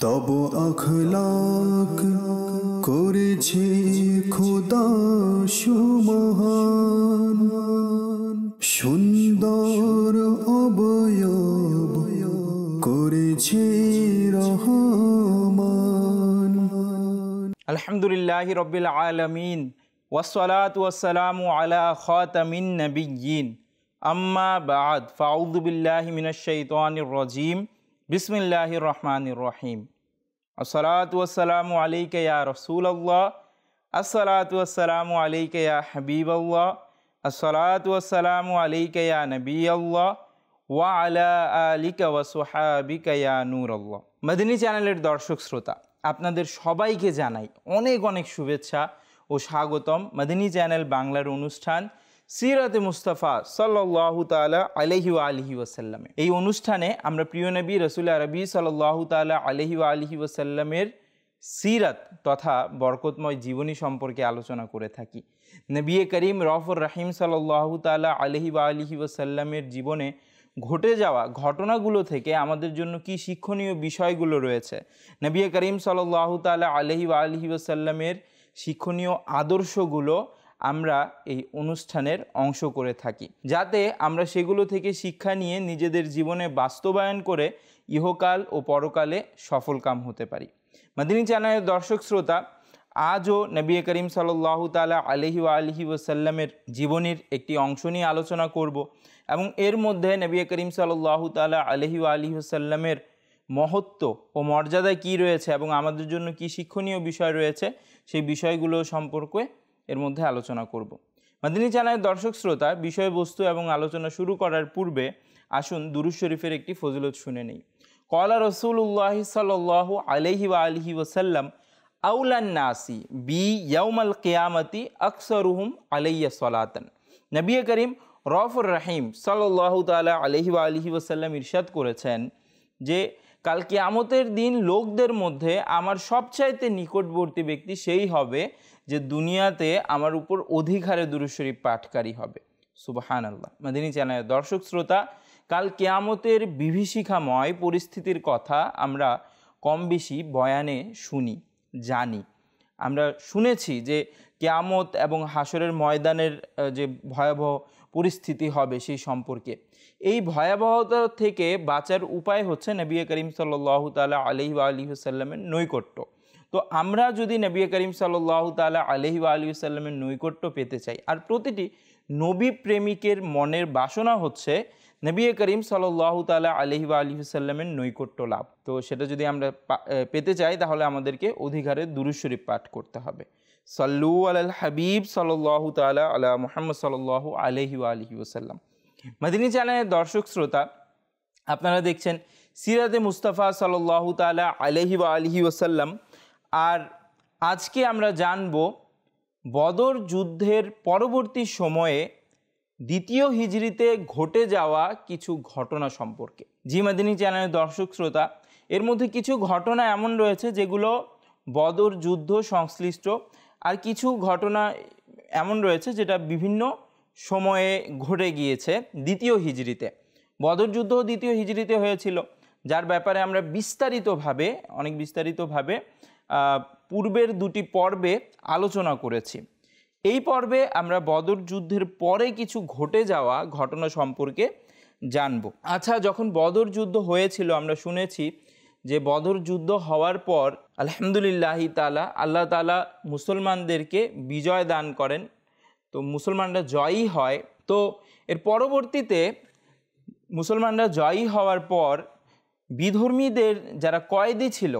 তব আখলাক করেছে খোদা সুমহান, সুন্দর অবয়ব করেছে রহমান। আলহামদুলিল্লাহি রব্বিল আলামিন ওয়াসসালাতু ওয়াসসালামু আলা খাতামিন নাবিয়্যিন আম্মা বা'দ ফাউযু বিল্লাহি মিনাশ শাইতানির রাজীম বিসমিল্লাহির রহমানির রহিম। আসসালাতু ওয়াসসালামু আলাইকা ইয়া রাসূলুল্লাহ, আসসালাতু ওয়াসসালামু আলাইকা ইয়া হাবিবাল্লাহ, আসসালাতু ওয়াসসালামু আলাইকা ইয়া নবিয়াল্লাহ ওয়া আলা আলিকা ওয়া সুহাবিকা ইয়া নূরাল্লাহ। মদিনী চ্যানেলের দর্শক শ্রোতা, আপনাদের সবাইকে জানাই অনেক অনেক শুভেচ্ছা ও স্বাগতম মদিনী চ্যানেল বাংলার অনুষ্ঠান সিরাতে মুস্তাফা সাল্লাল্লাহু তাআলা আলাইহি ওয়া আলিহি ওয়াসাল্লামে। এই অনুষ্ঠানে আমরা প্রিয় নবী রাসূল আরবি সাল্লাল্লাহু তাআলা আলাইহি ওয়া আলিহি ওয়াসাল্লামের সিরাত তথা বরকতময় জীবনী সম্পর্কে আলোচনা করে থাকি। নবী করিম রউফুর রহিম সাল্লাল্লাহু তাআলা আলাইহি ওয়া আলিহি ওয়াসাল্লামের জীবনে ঘটে যাওয়া ঘটনাগুলো থেকে আমাদের জন্য কি শিক্ষণীয় বিষয়গুলো রয়েছে, নবী করিম সাল্লাল্লাহু তাআলা আলাইহি ওয়া আলিহি ওয়াসাল্লামের শিক্ষণীয় আদর্শগুলো আমরা এই অনুষ্ঠানের অংশ করে থাকি, যাতে আমরা সেগুলো থেকে শিক্ষা নিয়ে নিজেদের জীবনে বাস্তবায়ন করে ইহকাল ও পরকালে সফলকাম হতে পারি। মদিনী চ্যানেলের দর্শক শ্রোতা, আজও নবী করিম সাল্লাল্লাহু তাআলা আলাইহি ওয়া আলিহি ওয়াসাল্লামের জীবনীর একটি অংশ নিয়ে আলোচনা করব এবং এর মধ্যে নবী করিম সাল্লাল্লাহু তাআলা আলাইহি ওয়া আলিহি ওয়াসাল্লামের মহত্ব ও মর্যাদা কী রয়েছে এবং আমাদের জন্য কি শিক্ষণীয় বিষয় রয়েছে সেই বিষয়গুলো সম্পর্কে এর মধ্যে আলোচনা করব। মদিনী চ্যানেলের দর্শক শ্রোতা, বিষয়বস্তু এবং আলোচনা শুরু করার পূর্বে আসুন দুরূদ শরীফের একটি ফজিলত শুনে নেই। ক্বালা রাসূলুল্লাহি সাল্লাল্লাহু আলাইহি ওয়া আলিহি ওয়াসাল্লাম আউলান নাসি বি ইয়াউমাল কিয়ামতি আকসারুহুম আলাইয়া সালাতান। নবী করিম রউফুর রহিম সাল্লাল্লাহু তাআলা আলাইহি ওয়া আলিহি ওয়াসাল্লাম ইরশাদ করেছেন যে কাল কিয়ামতের দিন লোকদের মধ্যে আমার সবচাইতে নিকটবর্তী ব্যক্তি সেই হবে যে দুনিয়াতে আমার উপর অধিক হারে দুরূদ শরীফ পাঠকারী হবে। সুবহানাল্লাহ। মদিনী চ্যানেলের দর্শক শ্রোতা, কাল কিয়ামতের বিভীষিকাময় পরিস্থিতির কথা আমরা কম বেশি বয়ানে শুনি, জানি। আমরা শুনেছি যে কিয়ামত এবং হাসরের ময়দানের যে ভয়াবহ পরিস্থিতি হবে সেই সম্পর্কে। এই ভয়াবহতা থেকে বাঁচার উপায় হচ্ছে নবী করিম সাল্লাল্লাহু তাআলা আলাইহি ওয়া আলিহি ওয়াসাল্লামের নৈকট্য। তো আমরা যদি নবী করিম সাল্লাল্লাহু তাআলা আলাইহি ওয়া আলিহি ওয়াসাল্লামের নৈকট্য পেতে চাই, আর প্রতিটি নবী প্রেমিকের মনের বাসনা হচ্ছে নবী করিম সাল্লাল্লাহু তাআলা আলাইহি ওয়া আলিহি ওয়াসাল্লামের নৈকট্য লাভ, তো সেটা যদি আমরা পেতে চাই তাহলে আমাদেরকে অধিক হারে দুরূদ শরীফ পাঠ করতে হবে। সাল্লু আলাল হাবিব সাল্লাল্লাহু তাআলা আলা মুহাম্মদ সাল্লাল্লাহু আলাইহি ওয়া আলিহি ওয়াসাল্লাম। মদিনী চ্যানেলের দর্শক শ্রোতা, আপনারা দেখছেন সিরাতে মুস্তাফা সাল্লাল্লাহু তাআলা আলাইহি ওয়া আলিহি ওয়াসাল্লাম। আর আজকে আমরা জানব বদর যুদ্ধের পরবর্তী সময়ে দ্বিতীয় হিজরিতে ঘটে যাওয়া কিছু ঘটনা সম্পর্কে। জি মদিনী চ্যানেলের দর্শক শ্রোতা, এর মধ্যে কিছু ঘটনা এমন রয়েছে যেগুলো বদর যুদ্ধ সংশ্লিষ্ট, আর কিছু ঘটনা এমন রয়েছে যেটা বিভিন্ন সময়ে ঘটে গিয়েছে দ্বিতীয় হিজরিতে। বদর যুদ্ধ দ্বিতীয় হিজরিতে হয়েছিল, যার ব্যাপারে আমরা অনেক বিস্তারিতভাবে পূর্বের দুটি পর্বে আলোচনা করেছি। এই পর্বে আমরা বদর যুদ্ধের পরে কিছু ঘটে যাওয়া ঘটনা সম্পর্কে জানব। আচ্ছা, যখন বদর যুদ্ধ হয়েছিল আমরা শুনেছি যে বদর যুদ্ধ হওয়ার পর আলহামদুলিল্লাহি তাআলা আল্লাহ তাআলা মুসলমানদেরকে বিজয় দান করেন, তো মুসলমানরা জয়ী হয়। তো এর পরবর্তীতে মুসলমানরা জয়ী হওয়ার পর বিধর্মীদের যারা কয়েদি ছিল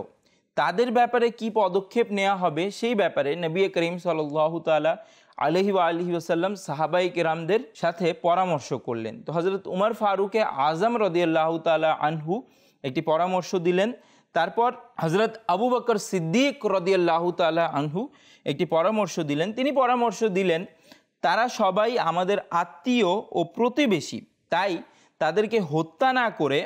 তাদের ব্যাপারে কি পদক্ষেপ নেওয়া হবে সেই ব্যাপারে নবী করিম সাল্লাল্লাহু তাআলা আলাইহি ওয়া আলিহি ওয়াসাল্লাম সাহাবায়ে কেরামদের সাথে পরামর্শ করলেন। তো হযরত উমর ফারুক আজম রাদিয়াল্লাহু তাআলা আনহু একটি পরামর্শ দিলেন। তারপর হযরত আবু বকর সিদ্দিক রাদিয়াল্লাহু তাআলা আনহু একটি পরামর্শ দিলেন। তিনি পরামর্শ দিলেন তারা সবাই আমাদের আত্মীয় ও প্রতিবেশী, তাই তাদেরকে হত্যা না করে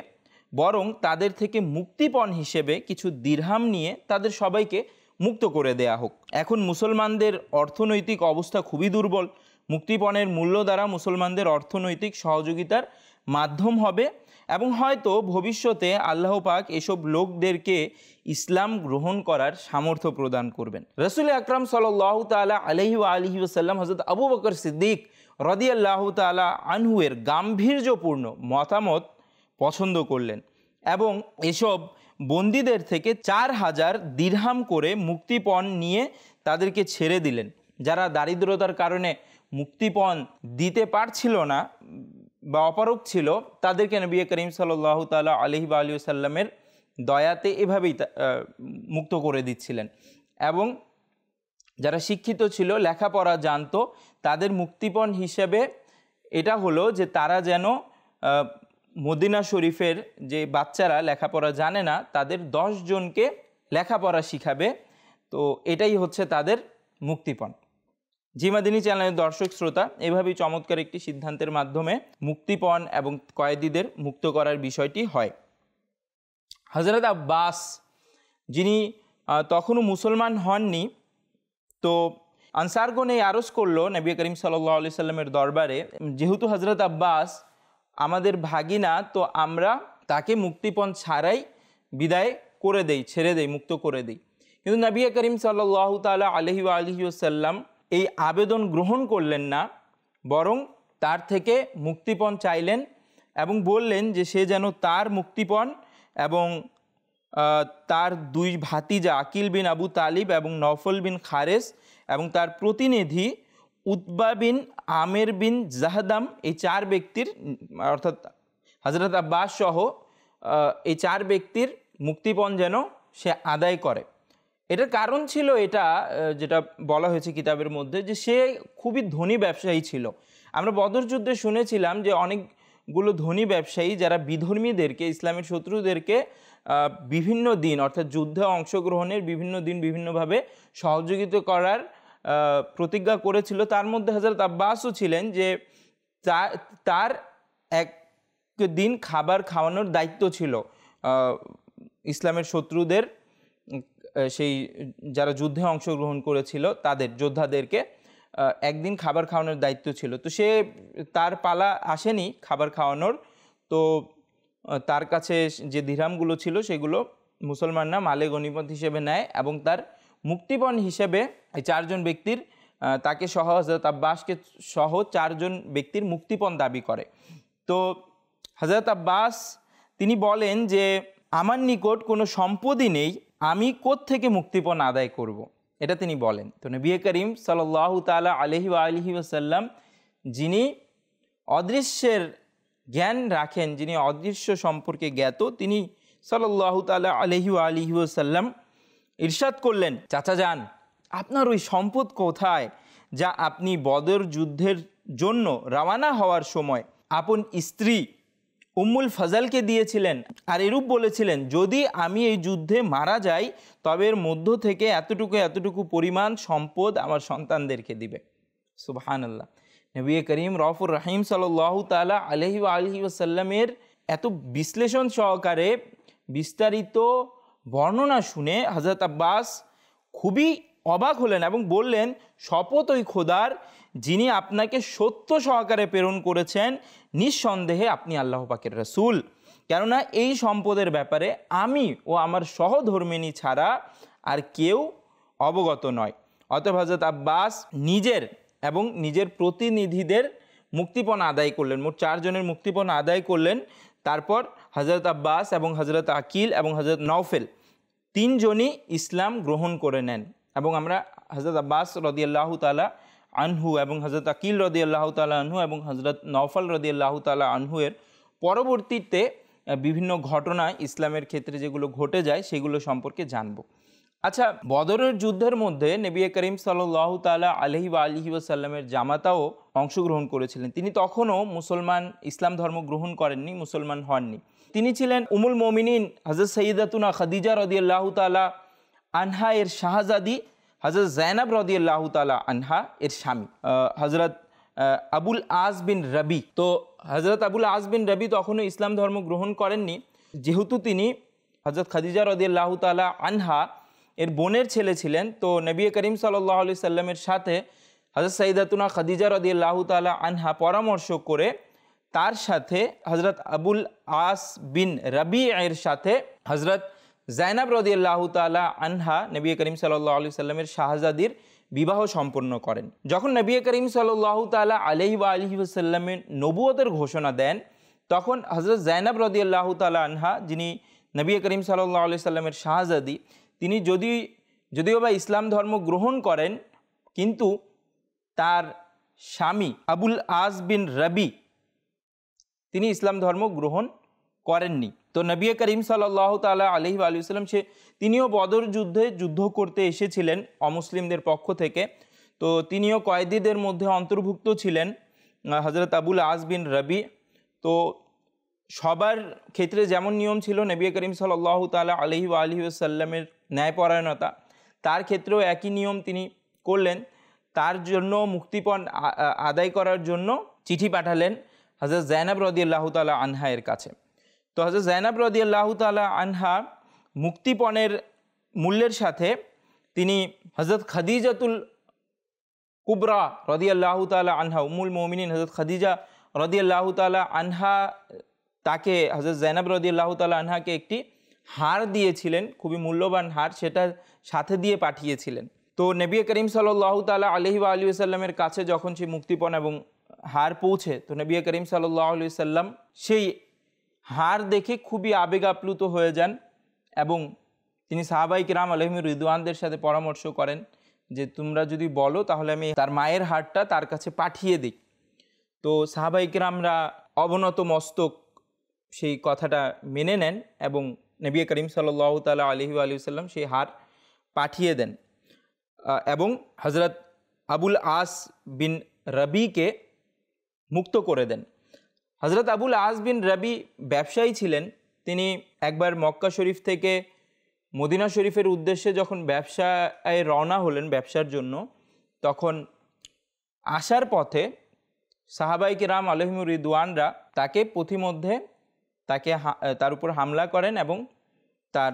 বরং তাদের থেকে মুক্তিপণ হিসেবে কিছু দিরহাম নিয়ে তাদের সবাইকে মুক্ত করে দেয়া হোক। এখন মুসলমানদের অর্থনৈতিক অবস্থা খুবই দুর্বল, মুক্তিপণের মূল্য দ্বারা মুসলমানদের অর্থনৈতিক সহযোগিতার মাধ্যম হবে এবং হয়তো ভবিষ্যতে আল্লাহ পাক এসব লোকদেরকে ইসলাম গ্রহণ করার সামর্থ্য প্রদান করবেন। রসুল আকরাম সাল্লাল্লাহু তাআলা আলাইহি ওয়া আলিহি ওয়াসাল্লাম হযরত আবু বকর সিদ্দিক রাদিয়াল্লাহু তাআলা আনহুয়ের গাম্ভীর্যপূর্ণ মতামত পছন্দ করলেন এবং এসব বন্দীদের থেকে 4000 দিরহাম করে মুক্তিপণ নিয়ে তাদেরকে ছেড়ে দিলেন। যারা দারিদ্রতার কারণে মুক্তিপণ দিতে পারছিল না বা অপারগ ছিল, তাদেরকে নবী করিম সাল্লাল্লাহু তাআলা আলাইহি ওয়া আলিহি ওয়াসাল্লামের দয়াতে এভাবেই মুক্ত করে দিচ্ছিলেন। এবং যারা শিক্ষিত ছিল, লেখাপড়া জানতো, তাদের মুক্তিপণ হিসেবে এটা হলো যে তারা যেন মদিনা শরীফের যে বাচ্চারা লেখাপড়া জানে না তাদের 10 জনকে লেখাপড়া শিখাবে। তো এটাই হচ্ছে তাদের মুক্তিপণ। জি মাদিনী চ্যানেলের দর্শক শ্রোতা, এভাবেই চমৎকার একটি সিদ্ধান্তের মাধ্যমে মুক্তিপণ এবং কয়েদিদের মুক্ত করার বিষয়টি হয়। হযরত আব্বাস, যিনি তখনও মুসলমান হননি, তো আনসারগণ এই আরজ করলো নবী করিম সাল্লাল্লাহু আলাইহি সাল্লামের দরবারে, যেহেতু হযরত আব্বাস আমাদের ভাগিনা, তো আমরা তাকে মুক্তিপণ ছাড়াই বিদায় করে দেই, ছেড়ে দেই, মুক্ত করে দেই। কিন্তু নবী করিম সাল্লাল্লাহু তাআলা আলাইহি ওয়া আলিহি ওয়াসাল্লাম এই আবেদন গ্রহণ করলেন না, বরং তার থেকে মুক্তিপণ চাইলেন এবং বললেন যে সে যেন তার মুক্তিপণ এবং তার 2 ভাতিজা আকিল বিন আবু তালিব এবং নওফল বিন খারেস এবং তার প্রতিনিধি উতবা বিন আমের বিন জাহদাম, এই 4 ব্যক্তির, অর্থাৎ হযরত আব্বাস সহ এই 4 ব্যক্তির মুক্তিপণ যেন সে আদায় করে। এটার কারণ ছিল এটা, যেটা বলা হয়েছে কিতাবের মধ্যে, যে সে খুবই ধনী ব্যবসায়ী ছিল। আমরা বদর যুদ্ধে শুনেছিলাম যে অনেকগুলো ধনী ব্যবসায়ী যারা বিধর্মীদেরকে, ইসলামের শত্রুদেরকে বিভিন্ন দিন, অর্থাৎ যুদ্ধে অংশগ্রহণের বিভিন্ন দিন বিভিন্নভাবে সহযোগিতা করার প্রতিজ্ঞা করেছিল। তার মধ্যে হযরত আব্বাসও ছিলেন, যে তার এক দিন খাবার খাওয়ানোর দায়িত্ব ছিল ইসলামের শত্রুদের, সেই যারা যুদ্ধে অংশগ্রহণ করেছিল তাদের যোদ্ধাদেরকে একদিন খাবার খাওয়ানোর দায়িত্ব ছিল। তো সে, তার পালা আসেনি খাবার খাওয়ানোর, তো তার কাছে যে দিরহামগুলো ছিল সেগুলো মুসলমানরা মালে গনিমত হিসেবে নেয় এবং তার মুক্তিপণ হিসেবে এই 4 জন ব্যক্তির, তাকে সহ হযরত আব্বাসকে সহ 4 জন ব্যক্তির মুক্তিপণ দাবি করে। তো হযরত আব্বাস তিনি বলেন যে আমার নিকট কোনো সম্পদই নেই, আমি কোত্থেকে মুক্তিপণ আদায় করব, এটা তিনি বলেন। তো নবী করিম সাল্লাল্লাহু তাআলা আলাইহি ওয়া আলিহি ওয়াসাল্লাম, যিনি অদৃশ্যের জ্ঞান রাখেন, যিনি অদৃশ্য সম্পর্কে জ্ঞাত, তিনি সাল্লাল্লাহু তাআলা আলাইহি ওয়া আলিহি ওয়াসাল্লাম ইরশাদ করলেন, চাচা যান, আপনার ওই সম্পদ কোথায় যা আপনি বদর যুদ্ধের জন্য রওনা হওয়ার সময় আপন স্ত্রী উম্মুল ফজলকে দিয়েছিলেন, আর এরূপ বলেছিলেন, যদি আমি এই যুদ্ধে মারা যাই তবে এর মধ্য থেকে এতটুকু পরিমাণ সম্পদ আমার সন্তানদেরকে দিবে। সুবহানাল্লাহ। নবী করিম রউফুর রহিম সাল্লাল্লাহু তাআলা আলাইহি ওয়া আলিহি ওয়াসাল্লামের এত বিশ্লেষণ সহকারে বিস্তারিত বর্ণনা শুনে হযরত আব্বাস খুবই অবাক হলেন এবং বললেন, শপথ ওই খোদার যিনি আপনাকে সত্য সহকারে প্রেরণ করেছেন, নিঃসন্দেহে আপনি আল্লাহ পাকের রাসূল। কেননা এই সম্পদের ব্যাপারে আমি ও আমার সহধর্মিনী ছাড়া আর কেউ অবগত নয়। অতএব হযরত আব্বাস নিজের এবং নিজের প্রতিনিধিদের মুক্তিপণ আদায় করলেন, মোট 4 জনের মুক্তিপণ আদায় করলেন। তারপর হযরত আব্বাস এবং হযরত আকিল এবং হযরত নওফেল 3 জনই ইসলাম গ্রহণ করে নেন। এবং আমরা হযরত আব্বাস রাদিয়াল্লাহু তাআলা আনহু এবং হযরত আকিল রাদিয়াল্লাহু তাআলা আনহু এবং হযরত নওফল রাদিয়াল্লাহু তাআলা আনহু এর পরবর্তীতে বিভিন্ন ঘটনা ইসলামের ক্ষেত্রে যেগুলো ঘটে যায় সেগুলো সম্পর্কে জানব। আচ্ছা, বদরের যুদ্ধের মধ্যে নবী করিম সাল্লাল্লাহু তাআলা আলাইহি ওয়া আলিহি ওয়াসাল্লামের জামাতাও অংশগ্রহণ করেছিলেন। তিনি তখনও মুসলমান, ইসলাম ধর্ম গ্রহণ করেননি, মুসলমান হননি। তিনি ছিলেন উম্মুল মুমিনিন হযরত সাইয়্যিদাতুনা খাদিজা রাদিয়াল্লাহু তাআলা আনহা এর শাহজাদি, হযরত যায়েনব রাদিয়াল্লাহু তাআলা আনহা এর স্বামী হযরত আবুল আস বিন রবি। তো হযরত আবুল আস বিন রবি তখনও ইসলাম ধর্ম গ্রহণ করেননি, যেহেতু তিনি হযরত খাদিজা রাদিয়াল্লাহু তাআলা আনহা এর বোনের ছেলে ছিলেন। তো নবী করিম সাল্লাল্লাহু আলাইহি সাল্লামের সাথে হযরত সাইয়্যিদাতুনা খাদিজা রাদিয়াল্লাহু তাআলা আনহা পরামর্শ করে তার সাথে হজরত আবুল আস বিন রবি এর সাথে হজরত জাইনাব রাদিয়াল্লাহু তাআলা আনহা নবী করিম সাল্লাল্লাহু আলাইহি সাল্লামের শাহজাদির বিবাহ সম্পন্ন করেন। যখন নবী করিম সাল্লাল্লাহু তাআলা আলাইহি ওয়া আলিহি ওয়াসাল্লামের নবুয়তের ঘোষণা দেন, তখন হজরত জাইনাব রাদিয়াল্লাহু তাআলা আনহা, যিনি নবী করিম সাল্লাল্লাহু আলাইহি সাল্লামের শাহজাদি, তিনি যদিও বা ইসলাম ধর্ম গ্রহণ করেন, কিন্তু তার স্বামী আবুল আস বিন রবি তিনি ইসলাম ধর্ম গ্রহণ করেননি। তো নবী করিম সাল্লাল্লাহু তাআলা আলাইহি ওয়া সাল্লাম তিনিও বদর যুদ্ধ করতে এসেছিলেন অমুসলিমদের পক্ষ থেকে। তো তিনিও কয়েদিদের মধ্যে অন্তর্ভুক্ত ছিলেন, হজরত আবুল আস বিন রবি। তো সবার ক্ষেত্রে যেমন নিয়ম ছিল নবী করিম সাল্লাল্লাহু তাআলা আলাইহি ওয়া সাল্লামের ন্যায়পরায়ণতা, তার ক্ষেত্রেও একই নিয়ম তিনি করলেন। তার জন্য মুক্তিপণ আদায় করার জন্য চিঠি পাঠালেন হজরত জাইনাব রাদিয়াল্লাহু তাআলা আনহা এর কাছে। তো হজরত জাইনাব রাদিয়াল্লাহু তাআলা আনহা মুক্তিপণের মূল্যের সাথে তিনি হজরত খাদিজাতুল কুবরা রাদিয়াল্লাহু তাআলা আনহা, উম্মুল মুমিনিন হজরত খাদিজা রাদিয়াল্লাহু তাআলা আনহা, তাকে হজরত জাইনাব রাদিয়াল্লাহু তাআলা আনহাকে একটি হার দিয়েছিলেন, খুবই মূল্যবান হার, সেটা সাথে দিয়ে পাঠিয়েছিলেন। তো নবী করিম সাল্লাল্লাহু তাআলা আলাইহি ওয়া আলিহি ওয়াসাল্লামের কাছে যখন সেই মুক্তিপণ এবং হার পৌঁছে, তো নবী করিম সাল্লাল্লাহু আলাইহি ওয়াসাল্লাম সেই হার দেখে খুবই আবেগ আপ্লুত হয়ে যান এবং তিনি সাহাবায়ে কিরাম আলাইহিম রিদওয়ানদের সাথে পরামর্শ করেন যে তোমরা যদি বলো তাহলে আমি তার মায়ের হারটা তার কাছে পাঠিয়ে দিই। তো সাহাবায়ে কিরামরা অবনত মস্তক সেই কথাটা মেনে নেন এবং নবী করিম সাল্লাল্লাহু তাআলা আলাইহি ওয়া সাল্লাম সেই হার পাঠিয়ে দেন এবং হজরত আবুল আস বিন রবিকে মুক্ত করে দেন। হজরত আবুল আস বিন রবি ব্যবসায়ী ছিলেন। তিনি একবার মক্কা শরীফ থেকে মদিনা শরীফের উদ্দেশ্যে যখন ব্যবসায় রওনা হলেন ব্যবসার জন্য, তখন আসার পথে সাহাবায়ে কিরাম আলাইহিম রিদওয়ানরা তাকে পথিমধ্যে তার উপর হামলা করেন এবং তার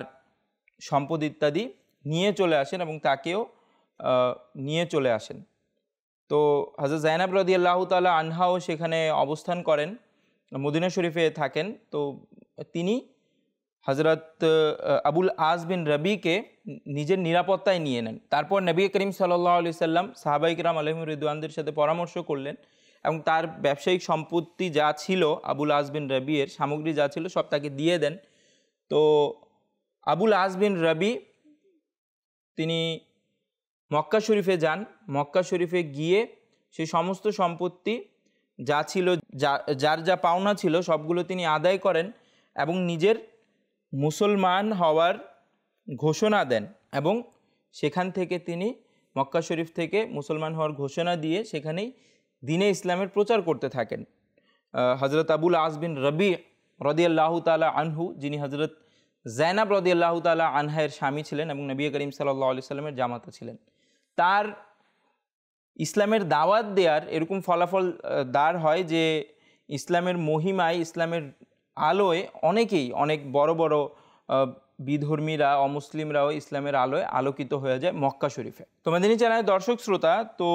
সম্পদ ইত্যাদি নিয়ে চলে আসেন এবং তাকেও নিয়ে চলে আসেন। তো হযরত জাইনাব রাদিয়াল্লাহু তাআলা আনহাও সেখানে অবস্থান করেন, মদিনা শরীফে থাকেন। তো তিনি হযরত আবুল আস বিন রবিকে নিজের নিরাপত্তায় নিয়ে নেন। তারপর নবী করিম সাল্লাল্লাহু আলাইহি সাল্লাম সাহাবায়ে কিরাম আলাইহিম রিদওয়ানদের সাথে পরামর্শ করলেন এবং তার ব্যবসায়িক সম্পত্তি যা ছিল, আবুল আস বিন রবির সামগ্রী যা ছিল সব তাকে দিয়ে দেন। তো আবুল আস বিন রবি তিনি মক্কা শরীফে যান। মক্কা শরীফে গিয়ে সেই সমস্ত সম্পত্তি যা ছিল, যার যা পাওনা ছিল সবগুলো তিনি আদায় করেন এবং নিজের মুসলমান হওয়ার ঘোষণা দেন এবং সেখান থেকে তিনি মক্কা শরীফ থেকে মুসলমান হওয়ার ঘোষণা দিয়ে সেখানেই দ্বীনে ইসলামের প্রচার করতে থাকেন। হজরত আবুল আস বিন রবি রাদিয়াল্লাহু তাআলা আনহু, যিনি হজরত জাইনাব রাদিয়াল্লাহু তাআলা আনহার স্বামী ছিলেন এবং নবী করিম সাল্লাল্লাহু আলাইহি সাল্লামের জামাতা ছিলেন, তার ইসলামের দাওয়াত দেওয়ার এরকম ফলাফল দাঁড় হয় যে ইসলামের মহিমায়, ইসলামের আলোয় অনেক বড় বড় বিধর্মীরা, অমুসলিমরাও ইসলামের আলোয় আলোকিত হয়ে যায় মক্কা শরীফে। তো মাদিনী চ্যানেলের দর্শক শ্রোতা, তো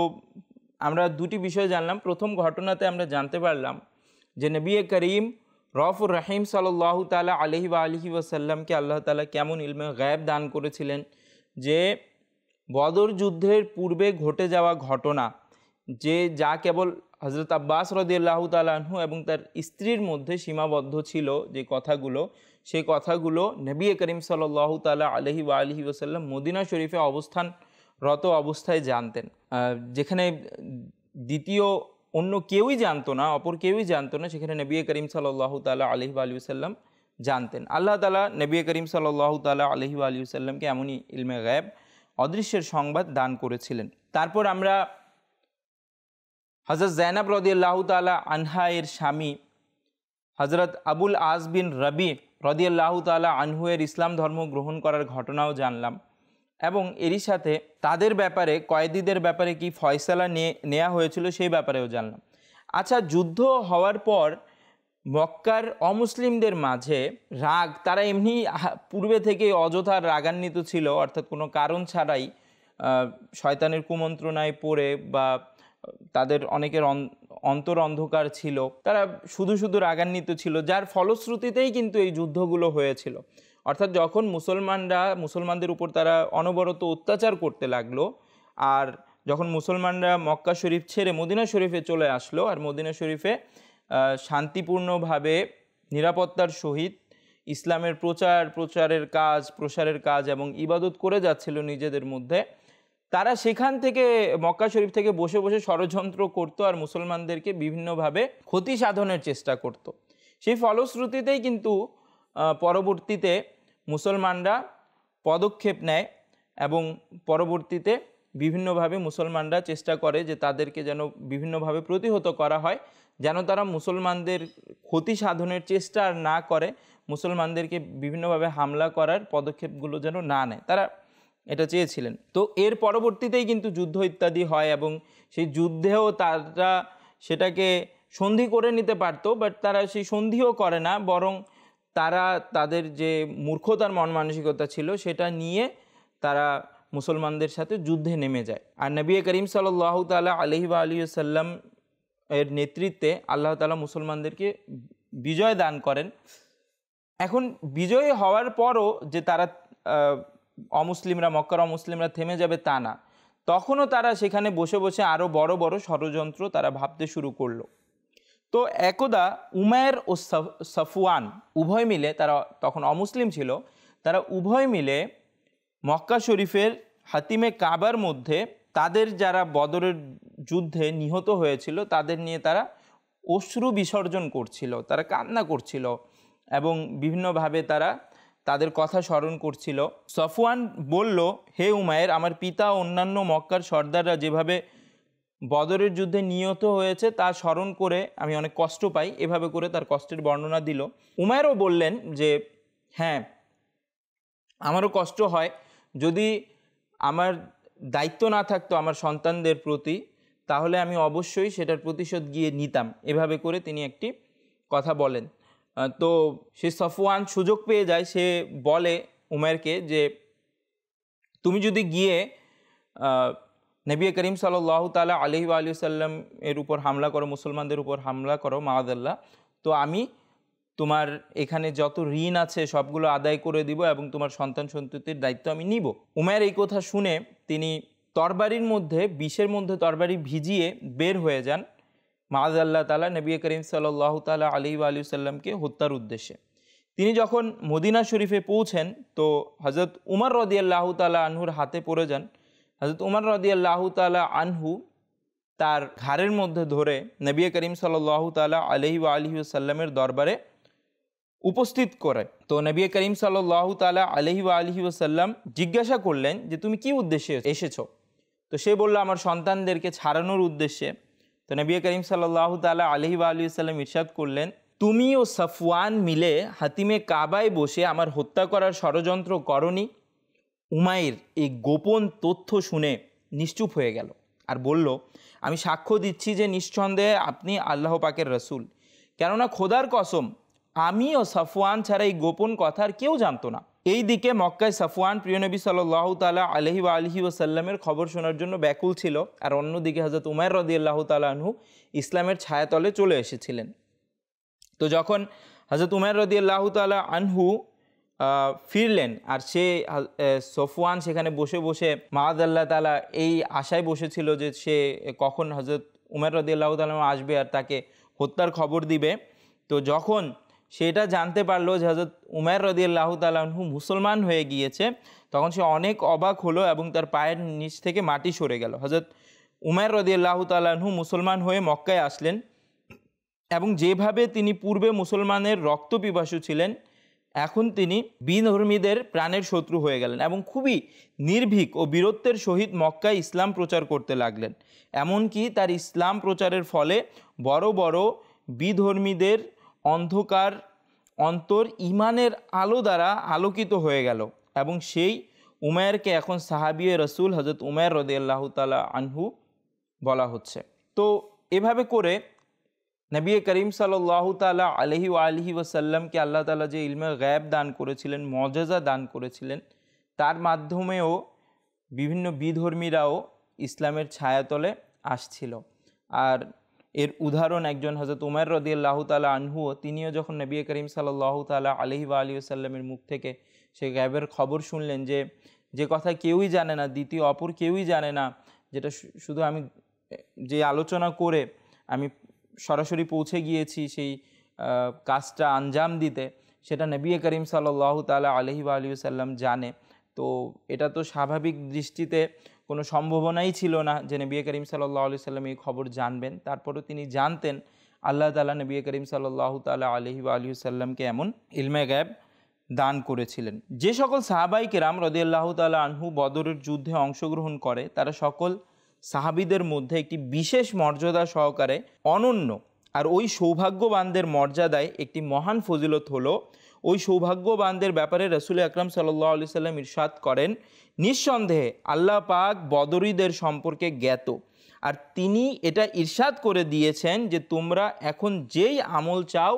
আমরা দুটি বিষয় জানলাম। প্রথম ঘটনাতে আমরা জানতে পারলাম যে নবী করিম রউফুর রহিম সাল্লাল্লাহু তাআলা আলাইহি ওয়া আলিহি ওয়াসাল্লামকে আল্লাহ তাআলা কেমন ইলমে গায়েব দান করেছিলেন, যে বদর যুদ্ধের পূর্বে ঘটে যাওয়া ঘটনা যা কেবল হজরত আব্বাস রাদিয়াল্লাহু তাআলা আনহু এবং তার স্ত্রীর মধ্যে সীমাবদ্ধ ছিল, যে কথাগুলো, সেই কথাগুলো নবী করিম সাল্লাল্লাহু তাআলা আলাইহি ওয়া আলিহি ওয়াসাল্লাম মদিনা শরীফে অবস্থানরত অবস্থায় জানতেন, যেখানে দ্বিতীয় অন্য কেউই জানতো না, অপর কেউই জানতো না, সেখানে নবী করিম সাল্লাল্লাহু তাআলা আলাইহি ওয়া আলিহি ওয়াসাল্লাম জানতেন। আল্লাহ তাআলা নবী করিম সাল্লাল্লাহু তাআলা আলাইহি ওয়া আলিহি ওয়াসাল্লামকে এমনই ইলমে গায়েব, অদৃশ্যের সংবাদ দান করেছিলেন। তারপর আমরা হযরত জাইনাব রাদিয়াল্লাহু তাআলা আনহা এর স্বামী হযরত আবুল আস বিন রবি রাদিয়াল্লাহু তাআলা আনহু এর ইসলাম ধর্ম গ্রহণ করার ঘটনাও জানলাম এবং এরই সাথে তাদের ব্যাপারে, কয়েদিদের ব্যাপারে কি ফয়সালা নেওয়া হয়েছিল সেই ব্যাপারেও জানলাম। আচ্ছা, যুদ্ধ হওয়ার পর মক্কার অমুসলিমদের মাঝে রাগ, তারা এমনি পূর্বে থেকে অযথা রাগান্বিত ছিল, অর্থাৎ কোনো কারণ ছাড়াই শয়তানের কুমন্ত্রণায় পড়ে বা তাদের অনেকের অন্তর অন্ধকার ছিল, তারা শুধু শুধু রাগান্বিত ছিল, যার ফলশ্রুতিতেই কিন্তু এই যুদ্ধগুলো হয়েছিল। অর্থাৎ যখন মুসলমানদের উপর তারা অনবরত অত্যাচার করতে লাগলো, আর যখন মুসলমানরা মক্কা শরীফ ছেড়ে মদিনা শরীফে চলে আসলো, আর মদিনা শরীফে শান্তিপূর্ণভাবে নিরাপত্তার সহিত ইসলামের প্রসারের কাজ এবং ইবাদত করে যাচ্ছিল নিজেদের মধ্যে, তারা সেখান থেকে মক্কা শরীফ থেকে বসে বসে ষড়যন্ত্র করত আর মুসলমানদেরকে বিভিন্নভাবে ক্ষতি সাধনের চেষ্টা করত। সেই ফলশ্রুতিতেই কিন্তু পরবর্তীতে মুসলমানরা পদক্ষেপ নেয় এবং পরবর্তীতে বিভিন্নভাবে মুসলমানরা চেষ্টা করে যে তাদেরকে যেন বিভিন্নভাবে প্রতিহত করা হয়, যেন তারা মুসলমানদের ক্ষতি সাধনের চেষ্টা আর না করে, মুসলমানদেরকে বিভিন্নভাবে হামলা করার পদক্ষেপগুলো যেন না নেয়, তারা এটা চেয়েছিলেন। তো এর পরবর্তীতেই কিন্তু যুদ্ধ ইত্যাদি হয় এবং সেই যুদ্ধেও তারা সেটাকে সন্ধি করে নিতে পারত, বাট তারা সেই সন্ধিও করে না, বরং তারা তাদের যে মূর্খতার মন মানসিকতা ছিল সেটা নিয়ে তারা মুসলমানদের সাথে যুদ্ধে নেমে যায়। আর নবী করিম সাল্লাল্লাহু তাআলা আলাইহি ওয়া আলিহি ওয়াসাল্লাম এর নেতৃত্বে আল্লাহ তাআলা মুসলমানদেরকে বিজয় দান করেন। এখন বিজয়ী হওয়ার পরও যে তারা মক্কার অমুসলিমরা থেমে যাবে তা না, তখনও তারা সেখানে বসে বসে আরও বড় বড় ষড়যন্ত্র তারা ভাবতে শুরু করলো। তো একদা উমায়ের ও সাফওয়ান উভয় মিলে, তারা তখন অমুসলিম ছিল, তারা উভয় মিলে মক্কা শরীফের হাতিমে কাবার মধ্যে তাদের যারা বদরের যুদ্ধে নিহত হয়েছিল তাদের নিয়ে তারা অশ্রু বিসর্জন করছিল, তারা কান্না করছিল এবং বিভিন্নভাবে তারা তাদের কথা স্মরণ করছিল। সফওয়ান বলল, হে উমায়ের, আমার পিতা ও অন্যান্য মক্কার সর্দাররা যেভাবে বদরের যুদ্ধে নিহত হয়েছে তা স্মরণ করে আমি অনেক কষ্ট পাই। এভাবে করে তার কষ্টের বর্ণনা দিল। উমায়েরও বললেন যে হ্যাঁ, আমারও কষ্ট হয়, যদি আমার দায়িত্ব না থাকতো আমার সন্তানদের প্রতি, তাহলে আমি অবশ্যই সেটার প্রতিশোধ গিয়ে নিতাম। এভাবে করে তিনি একটি কথা বলেন। তো সে সফওয়ান সুযোগ পেয়ে যায়, সে বলে উমায়েরকে যে তুমি যদি গিয়ে নবী করিম সাল্লাল্লাহু তাআলা আলাইহি ওয়া আলিহি ওয়াসাল্লাম এর উপর হামলা করো, মুসলমানদের উপর হামলা করো মাআযাল্লাহ, তো আমি তোমার এখানে যত ঋণ আছে সবগুলো আদায় করে দিব এবং তোমার সন্তান সন্ততির দায়িত্ব আমি নিব। উমায়ের এই কথা শুনে তিনি তরবারির মধ্যে বিষের মধ্যে তরবারি ভিজিয়ে বের হয়ে যান মাআযাল্লাহ তাআলা নবী করিম সাল্লাল্লাহু তাআলা আলাইহি ওয়া আলিহি ওয়াসাল্লামকে হত্যার উদ্দেশ্যে। তিনি যখন মদিনা শরীফে পৌঁছেন তো হযরত উমর রাদিয়াল্লাহু তাআলা আনহুর হাতে পড়ে যান। হযরত উমর রাদিয়াল্লাহু তাআলা আনহু তার ঘাড়ের মধ্যে ধরে নবী করিম সাল্লাল্লাহু তাআলা আলাইহি ওয়া আলিহি ওয়াসাল্লামের দরবারে উপস্থিত করে। তো নবী করিম সাল্লাল্লাহু তাআলা আলাইহি ওয়া আলিহি ওয়াসাল্লাম জিজ্ঞাসা করলেন যে তুমি কি উদ্দেশ্যে এসেছো? তো সে বলল আমার সন্তানদেরকে ছাড়ানোর উদ্দেশ্যে। তো নবী করিম সাল্লাল্লাহু তাআলা আলাইহি ওয়া আলিহি ওয়াসাল্লাম ইরশাদ করলেন, তুমি ও সফওয়ান মিলে হাতিমে কাবায় বসে আমার হত্যা করার ষড়যন্ত্র করনি। উমাইর এই গোপন তথ্য শুনে নিশ্চুপ হয়ে গেল আর বলল, আমি সাক্ষ্য দিচ্ছি যে নিঃসন্দেহে আপনি আল্লাহ পাকের রসুল, কেননা খোদার কসম আমি ও সফওয়ান ছাড়া এই গোপন কথার কেউ জানতো না। এই দিকে মক্কায় সফওয়ান প্রিয় নবী সাল্লাল্লাহু তাআলা আলাইহি ওয়া আলিহি ওয়াসাল্লামের খবর শোনার জন্য ব্যাকুল ছিল, আর অন্যদিকে হযরত উমাইর রাদিয়াল্লাহু তাআলা আনহু ইসলামের ছায়াতলে চলে এসেছিলেন। তো যখন হযরত উমাইর রাদিয়াল্লাহু তাআলা আনহু ফিরলেন আর সে সফওয়ান সেখানে বসে বসে মাআযাল্লাহ তাআলা এই আশায় বসেছিল যে সে কখন হযরত উমাইর রাদিয়াল্লাহু তাআলা আসবে আর তাকে হত্যার খবর দিবে। তো যখন সেটা জানতে পারলো যে হযরত উমাইর রাদিয়াল্লাহু তাআলা আনহু মুসলমান হয়ে গিয়েছে, তখন সে অনেক অবাক হলো এবং তার পায়ের নিচ থেকে মাটি সরে গেল। হযরত উমাইর রাদিয়াল্লাহু তাআলা আনহু মুসলমান হয়ে মক্কায় আসলেন এবং যেভাবে তিনি পূর্বে মুসলমানের রক্ত পিপাসু ছিলেন, এখন তিনি বিধর্মীদের প্রাণের শত্রু হয়ে গেলেন এবং খুবই নির্ভীক ও বীরত্বের সহিত মক্কায় ইসলাম প্রচার করতে লাগলেন। এমনকি তার ইসলাম প্রচারের ফলে বড় বড় বিধর্মীদের অন্ধকার অন্তর ইমানের আলো দ্বারা আলোকিত হয়ে গেল এবং সেই উমায়েরকে এখন সাহাবিয়ে রসুল হযরত উমাইর রাদিয়াল্লাহু তাআলা আনহু বলা হচ্ছে। তো এভাবে করে নবী করিম সাল্লাল্লাহু তাআলা আলাইহি ওয়া আলিহি ওয়াসাল্লামকে আল্লাহ তাআলা যে ইলমে গায়ব দান করেছিলেন, মুআজিজা দান করেছিলেন, তার মাধ্যমেও বিভিন্ন বিধর্মীরাও ইসলামের ছায়াতলে আসছিল। আর এর উদাহরণ একজন হযরত উমর রাদিয়াল্লাহু তাআলা আনহু, তিনিও যখন নবী করিম সাল্লাল্লাহু তাআলা আলাইহি ওয়া আলিহি ওয়াসাল্লামের মুখ থেকে সেই গায়েবের খবর শুনলেন, যে কথা কেউই জানে না, দ্বিতীয় অপর কেউই জানে না, যেটা শুধু আমি যে আলোচনা করে আমি সরাসরি পৌঁছে গিয়েছি সেই কাজটা আঞ্জাম দিতে, সেটা নবী করিম সাল্লাল্লাহু তাআলা আলাইহি ওয়া আলিহি ওয়াসাল্লাম জানে। তো এটা তো স্বাভাবিক দৃষ্টিতে কোনো সম্ভাবনাই ছিল না যে নবী করিম সাল্লাল্লাহু আলাইহি ওয়াসাল্লাম এই খবর জানবেন। তারপরেও তিনি জানতেন। আল্লাহ তাআলা নবী করিম সাল্লাল্লাহু তাআলা আলাইহি ওয়া আলিহি ওয়াসাল্লামকে এমন ইলমে গায়েব দান করেছিলেন। যে সকল সাহাবাই কেরাম রাদিয়াল্লাহু তাআলা আনহু বদরের যুদ্ধে অংশগ্রহণ করে, তারা সকল সাহাবীদের মধ্যে একটি বিশেষ মর্যাদা সহকারে অনন্য। আর ওই সৌভাগ্যবানদের মর্যাদায় একটি মহান ফজিলত হলো, ওই সৌভাগ্যবানদের ব্যাপারে রাসূল আকরাম সাল্লাল্লাহু আলাইহি সাল্লাম ইরশাদ করেন, নিঃসন্দেহে আল্লাহ পাক বদরীদের সম্পর্কে জ্ঞাত। আর তিনি এটা ইরশাদ করে দিয়েছেন যে তোমরা এখন যেই আমল চাও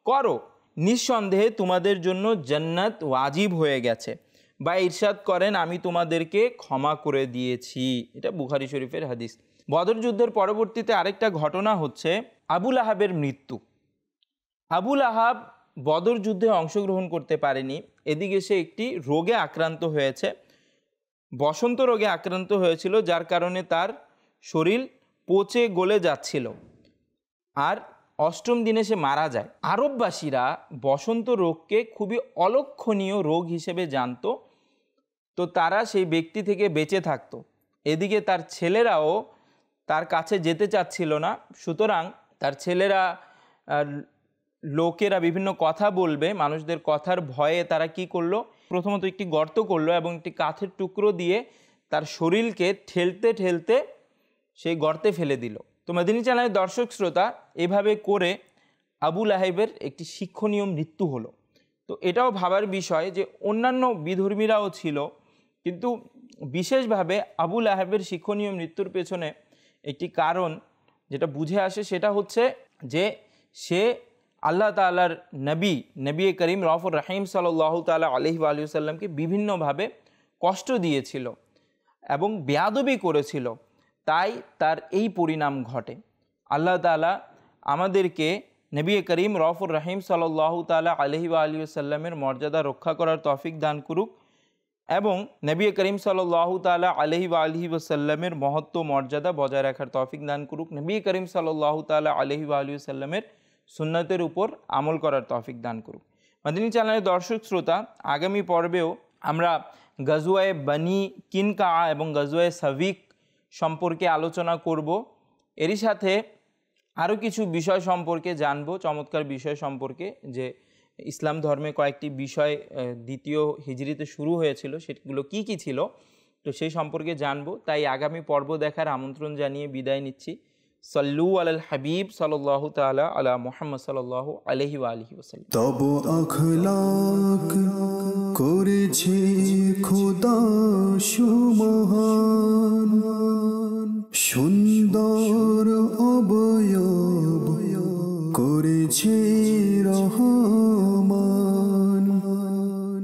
করো, নিঃসন্দেহে তোমাদের জন্য জান্নাত ওয়াজিব হয়ে গেছে। বা ইরশাদ করেন, আমি তোমাদেরকে ক্ষমা করে দিয়েছি। এটা বুখারী শরীফের হাদিস। বদর যুদ্ধের পরবর্তীতে আরেকটা ঘটনা হচ্ছে আবু লাহাবের মৃত্যু। আবু লাহাব বদর যুদ্ধে অংশগ্রহণ করতে পারেনি। এদিকে সে একটি রোগে আক্রান্ত হয়েছে, বসন্ত রোগে আক্রান্ত হয়েছিল, যার কারণে তার শরীর পচে গলে যাচ্ছিল। আর অষ্টম দিনে সে মারা যায়। আরববাসীরা বসন্ত রোগকে খুবই অলক্ষণীয় রোগ হিসেবে জানত, তো তারা সেই ব্যক্তি থেকে বেঁচে থাকতো। এদিকে তার ছেলেরাও তার কাছে যেতে চাচ্ছিল না। সুতরাং তার ছেলেরা, লোকেরা বিভিন্ন কথা বলবে, মানুষদের কথার ভয়ে তারা কি করলো, প্রথমত একটি গর্ত করলো এবং একটি কাঠের টুকরো দিয়ে তার শরীরকে ঠেলতে ঠেলতে সেই গর্তে ফেলে দিল। তো মদিনী চ্যানেলের দর্শক শ্রোতা, এভাবে করে আবু লাহাবের একটি শিক্ষণীয় মৃত্যু হলো। তো এটাও ভাবার বিষয় যে অন্যান্য বিধর্মীরাও ছিল, কিন্তু বিশেষভাবে আবু লাহাবের শিক্ষণীয় মৃত্যুর পেছনে একটি কারণ যেটা বুঝে আসে, সেটা হচ্ছে যে সে আল্লাহ তাআলার নবী করিম রউফুর রহিম সাল্লাল্লাহু তাআলা আলাইহি ওয়া আলিহি ওয়াসাল্লামকে বিভিন্নভাবে কষ্ট দিয়েছিল এবং বেয়াদবি করেছিল, তাই তার এই পরিণাম ঘটে। আল্লাহ তাআলা আমাদেরকে নবী করিম রউফুর রহিম সাল্লাল্লাহু তাআলা আলাইহি ওয়া আলিহি ওয়াসাল্লামের মর্যাদা রক্ষা করার তৌফিক দান করুক এবং নবী করিম সাল্লাল্লাহু তাআলা আলাইহি ওয়া আলিহি ওয়াসাল্লামের মহত্ব মর্যাদা বজায় রাখার তৌফিক দান করুক। নবী করিম সাল্লাল্লাহু তাআলা আলাইহি ওয়া আলিহি ওয়াসাল্লামের সুন্নতের উপর আমল করার তৌফিক দান করুক। মদিনী চ্যানেলের দর্শক শ্রোতা, আগামী পর্বেও আমরা গাজওয়ায়ে বনি কিনকা এবং গাজওয়ায়ে সাবিক সম্পর্কে আলোচনা করব। এরই সাথে আরও কিছু বিষয় সম্পর্কে জানব, চমৎকার বিষয় সম্পর্কে, যে ইসলাম ধর্মে কয়েকটি বিষয় দ্বিতীয় হিজরিতে শুরু হয়েছিল, সেগুলো কি কি ছিল, তো সেই সম্পর্কে জানব। তাই আগামী পর্ব দেখার আমন্ত্রণ জানিয়ে বিদায় নিচ্ছি। সল্লু আলাল হাবিব সাল্লাল্লাহু তাআলা আলা মুহাম্মদ সাল্লাল্লাহু আলাইহি ওয়া আলিহি ওয়াসাল্লাম। তব আখলাক করেছে খোদা সুমহান, সুন্দর অবয়ব করেছে